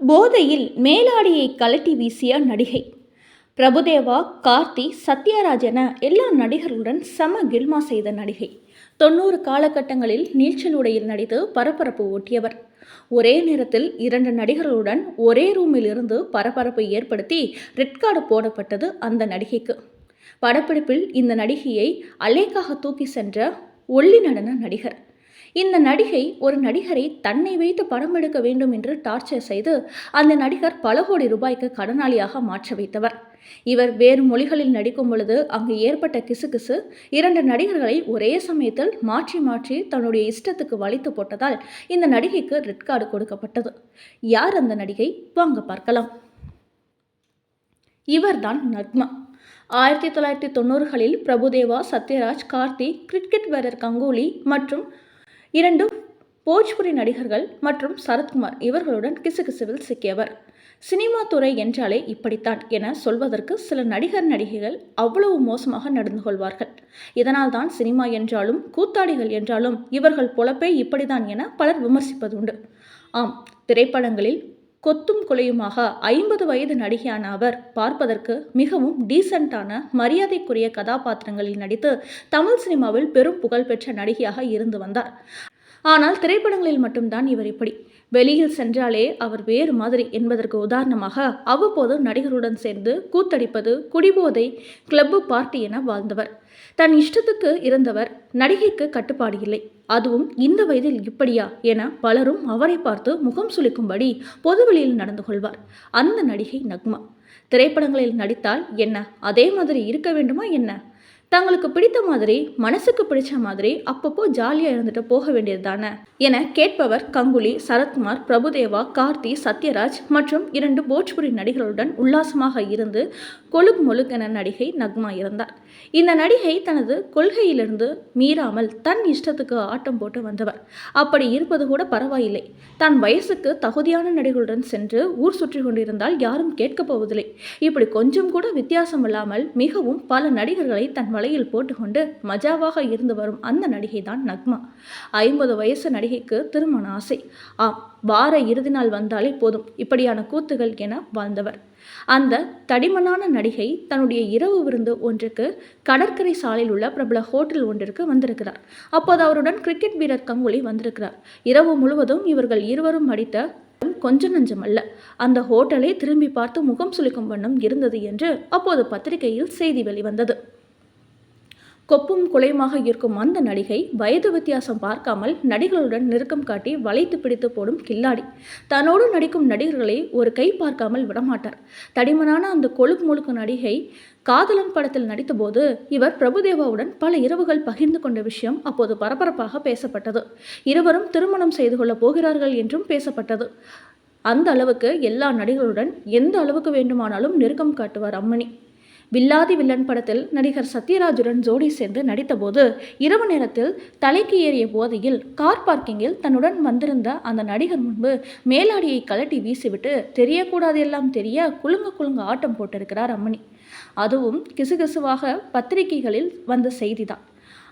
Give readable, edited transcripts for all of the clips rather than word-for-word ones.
போதையில் மேலாடையை கழட்டி வீசிய நடிகை. பிரபுதேவா, கார்த்தி, சத்யராஜ் என எல்லா நடிகர்களுடன் சம கில்மா செய்த நடிகை. 90 காலகட்டங்களில் நீச்சல் உடையில் நடித்து பரபரப்பு ஓட்டியவர். ஒரே நேரத்தில் 2 நடிகர்களுடன் ஒரே ரூமில் இருந்து பரபரப்பை ஏற்படுத்தி ரெட் கார்டு போடப்பட்டது அந்த நடிகைக்கு. படப்பிடிப்பில் இந்த நடிகையை அலேக்காக தூக்கி சென்ற ஒல்லி நடன நடிகர். இந்த நடிகை ஒரு நடிகரை தன்னை வைத்து படம் எடுக்க வேண்டும் என்று டார்ச்சர் செய்து அந்த நடிகர் பல கோடி ரூபாய்க்கு கடனாளியாக மாற்ற வைத்தவர். இவர் வேறு மொழிகளில் நடிக்கும் பொழுது அங்கு ஏற்பட்ட கிசுகிசு 2 நடிகர்களை ஒரே சமயத்தில் மாற்றி மாற்றி தன்னுடைய இஷ்டத்துக்கு வலித்து போட்டதால் இந்த நடிகைக்கு ரெட் கார்டு கொடுக்கப்பட்டது. யார் அந்த நடிகை? வாங்க பார்க்கலாம். இவர்தான் நக்மா. 1990களில் பிரபுதேவா, சத்யராஜ், கார்த்தி, கிரிக்கெட் வீரர் கங்குலி மற்றும் 2 போஜ்புரி நடிகர்கள் மற்றும் சரத்குமார் இவர்களுடன் கிசுகிசுவில் சிக்கியவர். சினிமா துறை என்றாலே இப்படித்தான் என சொல்வதற்கு சில நடிகர் நடிகைகள் அவ்வளவு மோசமாக நடந்து கொள்வார்கள். இதனால்தான் சினிமா என்றாலும் கூத்தாடிகள் என்றாலும் இவர்கள் பொழப்பே இப்படிதான் என பலர் விமர்சிப்பதுண்டு. ஆம், திரைப்படங்களில் கொத்தும் குலையுமாக 50 வயது நடிகையான அவர் பார்ப்பதற்கு மிகவும் டீசென்டான மரியாதைக்குரிய கதாபாத்திரங்களில் நடித்து தமிழ் சினிமாவில் பெரும் புகழ்பெற்ற நடிகையாக இருந்து வந்தார். ஆனால் திரைப்படங்களில் மட்டும்தான் இவர் இப்படி. வெளியில் சென்றாலே அவர் வேறு மாதிரி என்பதற்கு உதாரணமாக அவ்வப்போது நடிகருடன் சேர்ந்து கூத்தடிப்பது, குடிபோதை, கிளப்பு, பார்ட்டி என வாழ்ந்தவர். தன் இஷ்டத்துக்கு இருந்தவர். நடிகைக்கு கட்டுப்பாடு இல்லை. அதுவும் இந்த வயதில் இப்படியா என பலரும் அவரை பார்த்து முகம் சுளிக்கும்படி பொதுவெளியில் நடந்து கொள்வார். அந்த நடிகை நக்மா. திரைப்படங்களில் நடித்தால் என்ன அதே மாதிரி இருக்க வேண்டுமா என்ன? தங்களுக்கு பிடித்த மாதிரி, மனசுக்கு பிடிச்ச மாதிரி அப்பப்போ ஜாலியாக இருந்துட்டு போக வேண்டியது தானே என கேட்பவர் கங்குலி, சரத்குமார், பிரபுதேவா, கார்த்தி, சத்யராஜ் மற்றும் 2 போஜ்புரி நடிகர்களுடன் உல்லாசமாக இருந்து கொழுக் மொழுக்கென நடிகை நக்மா இருந்தார். இந்த நடிகை தனது கொள்கையிலிருந்து மீறாமல் தன் இஷ்டத்துக்கு ஆட்டம் போட்டு வந்தவர். அப்படி இருப்பது கூட பரவாயில்லை. தன் வயசுக்கு தகுதியான நடிகர்களுடன் சென்று ஊர் சுற்றி கொண்டிருந்தால் யாரும் கேட்கப் போவதில்லை. இப்படி கொஞ்சம் கூட வித்தியாசம் இல்லாமல் மிகவும் பல நடிகர்களை தன் வலையில் போட்டுக்கொண்டு மஜாவாக இருந்து வரும் அந்த நடிகை தான் நக்மா. 50 வயசு நடிகைக்கு திருமண ஆசை. ஆம், வார இறுதி நாள் வந்தாலே போதும் இப்படியான கூத்துகள் என வாழ்ந்தவர். அந்த தடிமனான நடிகை தன்னுடைய இரவு விருந்து ஒன்றுக்கு கடற்கரை சாலையில் உள்ள பிரபல ஹோட்டல் ஒன்றிற்கு வந்திருக்கிறார். அப்போது அவருடன் கிரிக்கெட் வீரர் கங்குலி வந்திருக்கிறார். இரவு முழுவதும் இவர்கள் இருவரும் அடித்த கொஞ்சம் நஞ்சமல்ல. அந்த ஹோட்டலை திரும்பி பார்த்து முகம் சுளிக்கும் வண்ணம் இருந்தது என்று அப்போது பத்திரிகையில் செய்தி வெளிவந்தது. கொப்பும் குலையுமாக இருக்கும் அந்த நடிகை வயது வித்தியாசம் பார்க்காமல் நடிகர்களுடன் நெருக்கம் காட்டி வளைத்து பிடித்து போடும் கில்லாடி. தன்னோடு நடிக்கும் நடிகர்களை ஒரு கை பார்க்காமல் விடமாட்டார். தடிமனான அந்த கொழுக்கு முழுக்கு நடிகை காதலன் படத்தில் நடித்தபோது இவர் பிரபுதேவாவுடன் பல இரவுகள் பகிர்ந்து கொண்ட விஷயம் அப்போது பரபரப்பாக பேசப்பட்டது. இருவரும் திருமணம் செய்து கொள்ளப் போகிறார்கள் என்றும் பேசப்பட்டது. அந்த அளவுக்கு எல்லா நடிகர்களுடன் எந்த அளவுக்கு வேண்டுமானாலும் நெருக்கம் காட்டுவார் அம்மணி. வில்லாதி வில்லன் படத்தில் நடிகர் சத்யராஜுடன் ஜோடி சேர்ந்து நடித்தபோது இரவு நேரத்தில் தலைக்கு ஏறிய போதையில் கார் பார்க்கிங்கில் தன்னுடன் வந்திருந்த அந்த நடிகர் முன்பு மேலாடியை கழட்டி வீசிவிட்டு தெரியக்கூடாது எல்லாம் தெரிய குலுங்க ஆட்டம் போட்டிருக்கிறார் அம்மணி. அதுவும் கிசுகிசுவாக பத்திரிகைகளில் வந்த செய்திதான்.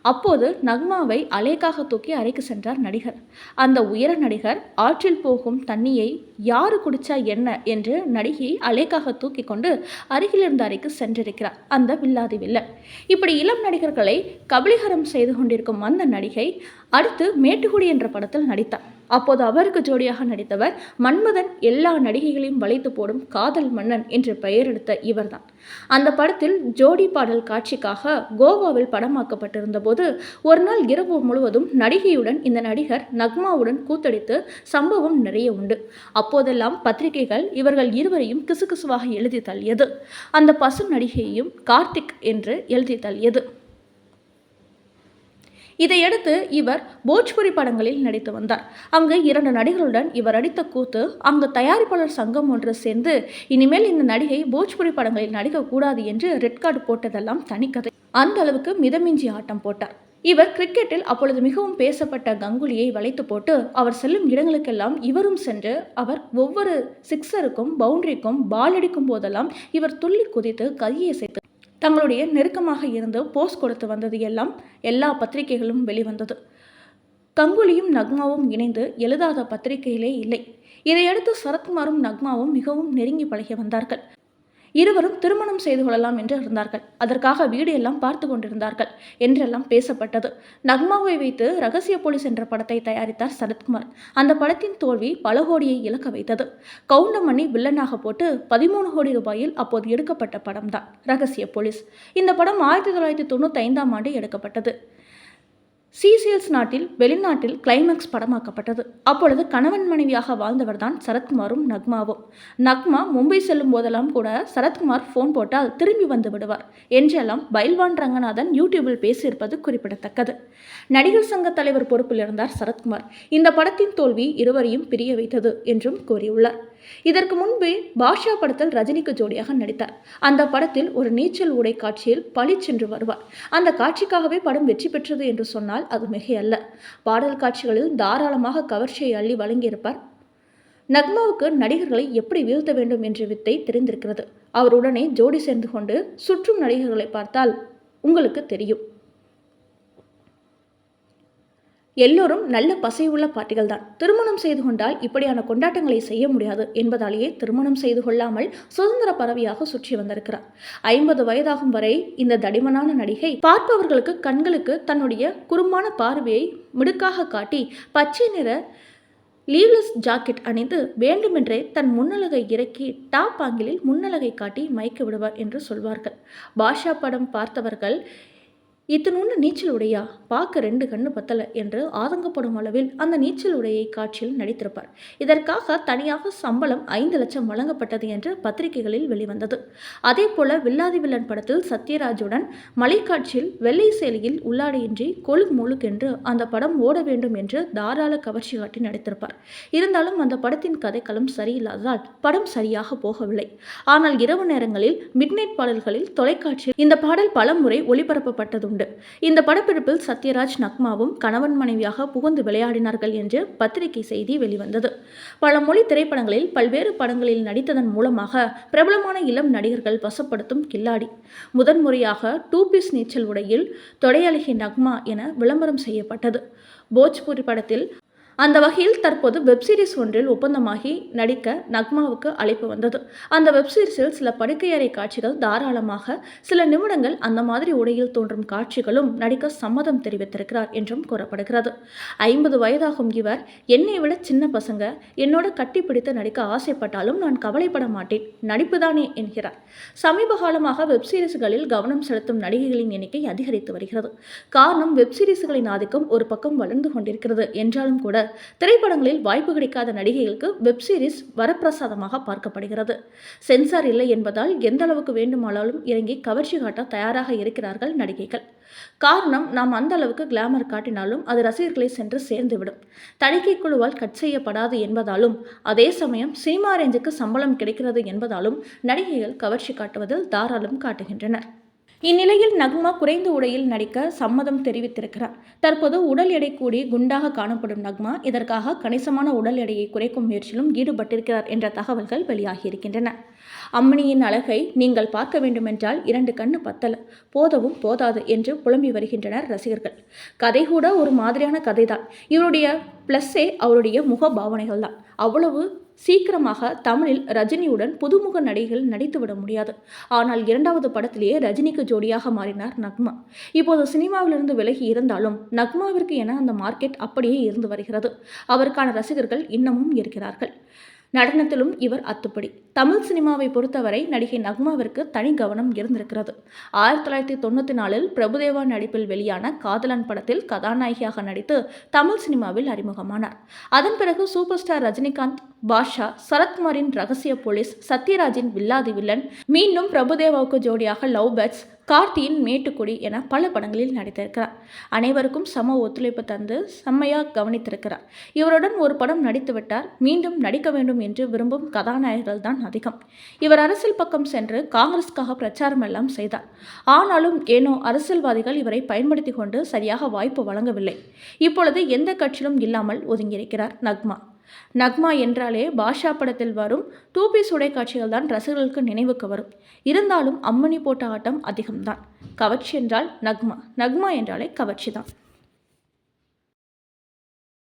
அப்போது நக்மாவை அலேக்காக தூக்கி அறைக்கு சென்றார் நடிகர். அந்த உயர நடிகர் ஆற்றில் போகும் தண்ணியை யாரு குடிச்சா என்ன என்று நடிகையை அலேக்காக தூக்கி கொண்டு அருகிலிருந்த அறைக்கு சென்றிருக்கிறார் அந்த வில்லாதி வில்லன். இப்படி இளம் நடிகர்களை கபலீகரம் செய்து கொண்டிருக்கும் அந்த நடிகை அடுத்து மேட்டுக்குடி என்ற படத்தில் நடித்தார். அப்போது அவருக்கு ஜோடியாக நடித்தவர் மன்மதன். எல்லா நடிகைகளையும் வளைத்து போடும் காதல் மன்னன் என்று பெயர் எடுத்த இவர்தான். அந்த படத்தில் ஜோடி பாடல் காட்சிக்காக கோவாவில் படமாக்கப்பட்டிருந்த போது ஒரு நாள் இரவு முழுவதும் நடிகையுடன் இந்த நடிகர் நக்மாவுடன் கூத்தடித்து சம்பவம் நிறைய உண்டு. அப்போதெல்லாம் பத்திரிகைகள் இவர்கள் இருவரையும் கிசுகிசுவாக எழுதி தள்ளியது. அந்த பசு நடிகையையும் கார்த்திக் என்று எழுதி தள்ளியது. இதையடுத்து இவர் போஜ்புரி படங்களில் நடித்து வந்தார். அங்கு 2 நடிகர்களுடன் இவர் அடித்த கூத்து அங்கு தயாரிப்பாளர் சங்கம் ஒன்று சேர்ந்து இனிமேல் இந்த நடிகை போஜ்புரி படங்களில் நடிக்கக்கூடாது என்று ரெட் கார்டு போட்டதெல்லாம் தனிக்கதை. அந்த அளவுக்கு மிதமிஞ்சி ஆட்டம் போட்டார். இவர் கிரிக்கெட்டில் அப்பொழுது மிகவும் பேசப்பட்ட கங்குலியை வளைத்து போட்டு அவர் செல்லும் இடங்களுக்கெல்லாம் இவரும் சென்று அவர் ஒவ்வொரு சிக்ஸருக்கும் பவுண்டரிக்கும் பால் அடிக்கும் போதெல்லாம் இவர் துள்ளி குதித்து கையை சேர்த்து தங்களுடைய நெருக்கமாக இருந்து போஸ் கொடுத்து வந்தது எல்லாம் எல்லா பத்திரிகைகளும் வெளிவந்தது. கங்குலியும் நக்மாவும் இணைந்து எழுதாத பத்திரிகையிலே இல்லை. இதையடுத்து சரத்குமாரும் நக்மாவும் மிகவும் நெருங்கி பழகி வந்தார்கள். இருவரும் திருமணம் செய்து கொள்ளலாம் என்று இருந்தார்கள். அதற்காக வீடு எல்லாம் பார்த்து கொண்டிருந்தார்கள் என்றெல்லாம் பேசப்பட்டது. நக்மாவை வைத்து ரகசிய போலீஸ் என்ற படத்தை தயாரித்தார் சரத்குமார். அந்த படத்தின் தோல்வி பல கோடியை இழக்க வைத்தது. கவுண்டமணி வில்லனாக போட்டு 13 கோடி ரூபாயில் அப்போது எடுக்கப்பட்ட படம் தான் ரகசிய போலீஸ். இந்த படம் 1995ஆம் ஆண்டு எடுக்கப்பட்டது. சீசெல்ஸ் நாட்டில் வெளிநாட்டில் கிளைமாக்ஸ் படமாக்கப்பட்டது. அப்பொழுது கணவன் மனைவியாக வாழ்ந்தவர்தான் சரத்குமாரும் நக்மாவும். நக்மா மும்பை செல்லும் போதெல்லாம் கூட சரத்குமார் ஃபோன் போட்டால் திரும்பி வந்து விடுவார் என்றெல்லாம் பைல்வான் ரங்கநாதன் யூடியூபில் பேசியிருப்பது குறிப்பிடத்தக்கது. நடிகர் சங்க தலைவர் பொறுப்பில் இருந்தார் சரத்குமார். இந்த படத்தின் தோல்வி இருவரையும் பிரிய வைத்தது என்றும் கூறியுள்ளார். இதற்கு முன்பே பாஷா படத்தில் ரஜினிக்கு ஜோடியாக நடித்தார். அந்த படத்தில் ஒரு நீச்சல் உடை காட்சியில் பளிச்சென்று வருவார். அந்த காட்சிக்காகவே படம் வெற்றி பெற்றது என்று சொன்னால் அது மிகையல்ல. பாடல் காட்சிகளில் தாராளமாக கவர்ச்சியை அள்ளி வழங்கியிருப்பார். நக்மாவுக்கு நடிகர்களை எப்படி வீழ்த்த வேண்டும் என்ற வித்தை தெரிந்திருக்கிறது. அவருடனே ஜோடி சேர்ந்து கொண்டு சுற்றும் நடிகர்களை பார்த்தால் உங்களுக்கு தெரியும். எல்லோரும் நல்ல பசையுள்ள பாட்டிகள் தான். திருமணம் செய்து கொண்டால் இப்படியான கொண்டாட்டங்களை செய்ய முடியாது என்பதாலேயே திருமணம் செய்து கொள்ளாமல் சுதந்திர பறவையாக சுற்றி வந்திருக்கிறார். 50 வயதாகும் வரை இந்த தடிமனான நடிகை பார்ப்பவர்களுக்கு கண்களுக்கு தன்னுடைய குறும்பான பார்வையை மிடுக்காக காட்டி பச்சை நிற லீவ்லெஸ் ஜாக்கெட் அணிந்து வேண்டுமென்றே தன் முன்னழகை இறக்கி டாப் ஆங்கிலில் முன்னழகை காட்டி மயக்க விடுவார் என்று சொல்வார்கள். பாஷா படம் பார்த்தவர்கள் இத்தனோண்டு நீச்சல் உடையா, பார்க்க 2 கண்ணு பத்தலை என்று ஆதங்கப்படும் அளவில் அந்த நீச்சல் உடையை காட்சியில் நடித்திருப்பார். இதற்காக தனியாக சம்பளம் 5 லட்சம் வழங்கப்பட்டது என்று பத்திரிகைகளில் வெளிவந்தது. அதே போல வில்லாதி வில்லன் படத்தில் சத்யராஜுடன் மலைக்காட்சியில் வெள்ளை சேலையில் உள்ளாடையின்றி கொழுக் முழுக் என்று அந்த படம் ஓட வேண்டும் என்று தாராள கவர்ச்சி காட்டி நடித்திருப்பார். இருந்தாலும் அந்த படத்தின் கதைக்களம் சரியில்லாததால் படம் சரியாக போகவில்லை. ஆனால் இரவு நேரங்களில் மிட்நைட் பாடல்களில் தொலைக்காட்சியில் இந்த பாடல் பல முறை ஒளிபரப்பப்பட்டது. இந்த படப்பிடிப்பில் சத்யராஜ் நக்மாவும் கணவன் மனைவியாக புகுந்து விளையாடினார்கள் என்று பத்திரிகை செய்தி வெளிவந்தது. பல மொழி திரைப்படங்களில் பல்வேறு படங்களில் நடித்ததன் மூலமாக பிரபலமான இளம் நடிகர்கள் வசப்படுத்தும் கில்லாடி. முதன்முறையாக 2 பீஸ் நீச்சல் உடையில் தொடையழகி நக்மா என விளம்பரம் செய்யப்பட்டது போஜ்பூரி படத்தில். அந்த வகையில் தற்போது வெப்சீரிஸ் ஒன்றில் ஒப்பந்தமாகி நடிக்க நக்மாவுக்கு அழைப்பு வந்தது. அந்த வெப்சீரிஸில் சில படுக்கையறை காட்சிகள் தாராளமாக சில நிமிடங்கள் அந்த மாதிரி உடையில் தோன்றும் காட்சிகளும் நடிக்க சம்மதம் தெரிவித்திருக்கிறார் என்றும் கூறப்படுகிறது. 50 வயதாகும் இவர் என்னை விட சின்ன பசங்க என்னோட கட்டி பிடித்து நடிக்க ஆசைப்பட்டாலும் நான் கவலைப்பட மாட்டேன், நடிப்புதானே என்கிறார். சமீப காலமாக வெப்சீரிஸ்களில் கவனம் செலுத்தும் நடிகைகளின் எண்ணிக்கை அதிகரித்து வருகிறது. காரணம் வெப்சீரிஸ்களின் ஆதிக்கம் ஒரு பக்கம் வளர்ந்து கொண்டிருக்கிறது என்றாலும் கூட திரைப்படங்களில் வாய்ப்பு கிடைக்காத நடிகைகளுக்கு வெப்சீரிஸ் வரப்பிரசாதமாக பார்க்கப்படுகிறது. சென்சார் இல்லை என்பதால் எந்த அளவுக்கு வேண்டுமானாலும் இறங்கி கவர்ச்சி காட்ட தயாராக இருக்கிறார்கள் நடிகைகள். காரணம், நாம் அந்த அளவுக்கு கிளாமர் காட்டினாலும் அது ரசிகர்களை சென்று சேர்ந்துவிடும். தணிக்கை குழுவால் கட் செய்யப்படாது என்பதாலும் அதே சமயம் சினிமா ரேஞ்சுக்கு சம்பளம் கிடைக்கிறது என்பதாலும் நடிகைகள் கவர்ச்சி காட்டுவதில் தாராளம் காட்டுகின்றனர். இந்நிலையில் நக்மா குறைந்த உடையில் நடிக்க சம்மதம் தெரிவித்திருக்கிறார். தற்போது உடல் எடை கூடி குண்டாக காணப்படும் நக்மா இதற்காக கணிசமான உடல் எடையை குறைக்கும் முயற்சியிலும் ஈடுபட்டிருக்கிறார் என்ற தகவல்கள் வெளியாகியிருக்கின்றன. அம்மணியின் அழகை நீங்கள் பார்க்க வேண்டுமென்றால் 2 கண்ணு பத்தல, போதவும் போதாது என்று புலம்பி வருகின்றனர் ரசிகர்கள். கதை கூட ஒரு மாதிரியான கதைதான். இவருடைய பிளஸ்ஸே அவருடைய முக பாவனைகள் தான். அவ்வளவு சீக்கிரமாக தமிழில் ரஜினியுடன் புதுமுக நடிகைகள் நடித்துவிட முடியாது. ஆனால் 2வது படத்திலேயே ரஜினிக்கு ஜோடியாக மாறினார் நக்மா. இப்போது சினிமாவிலிருந்து விலகி இருந்தாலும் நக்மாவிற்கு என அந்த மார்க்கெட் அப்படியே இருந்து வருகிறது. அவருக்கான ரசிகர்கள் இன்னமும் இருக்கிறார்கள். நடனத்திலும் இவர் அத்துப்படி. தமிழ் சினிமாவை பொறுத்தவரை நடிகை நக்மாவிற்கு தனி கவனம் இருந்திருக்கிறது. 1994இல் பிரபுதேவா நடிப்பில் வெளியான காதலன் படத்தில் கதாநாயகியாக நடித்து தமிழ் சினிமாவில் அறிமுகமானார். அதன் பிறகு சூப்பர் ஸ்டார் ரஜினிகாந்த், பாஷா, சரத்குமாரின் ரகசிய போலீஸ், சத்யராஜின் வில்லாதி வில்லன், மீண்டும் பிரபுதேவாவுக்கு ஜோடியாக லவ் பேர்ட்ஸ், கார்த்தியின் மேட்டுக்குடி என பல படங்களில் நடித்திருக்கிறார். அனைவருக்கும் சம ஒத்துழைப்பு தந்து செம்மையாக கவனித்திருக்கிறார். இவருடன் ஒரு படம் நடித்துவிட்டார், மீண்டும் நடிக்க வேண்டும் என்று விரும்பும் கதாநாயகர்கள் தான் அதிகம். இவர் அரசியல் பக்கம் சென்று காங்கிரஸுக்காக பிரச்சாரம் எல்லாம் செய்தார். ஆனாலும் ஏனோ அரசியல்வாதிகள் இவரை பயன்படுத்தி கொண்டு சரியாக வாய்ப்பு வழங்கவில்லை. இப்பொழுது எந்த கட்சியிலும் இல்லாமல் ஒதுங்கியிருக்கிறார் நக்மா. நக்மா என்றாலே பாஷா படத்தில் வரும் 2 பீஸ் உடை காட்சிகள் தான் ரசிகர்களுக்கு நினைவுக்கு வரும். இருந்தாலும் அம்மணி போட்ட ஆட்டம் அதிகம்தான். கவர்ச்சி என்றால் நக்மா, நக்மா என்றாலே கவர்ச்சி தான்.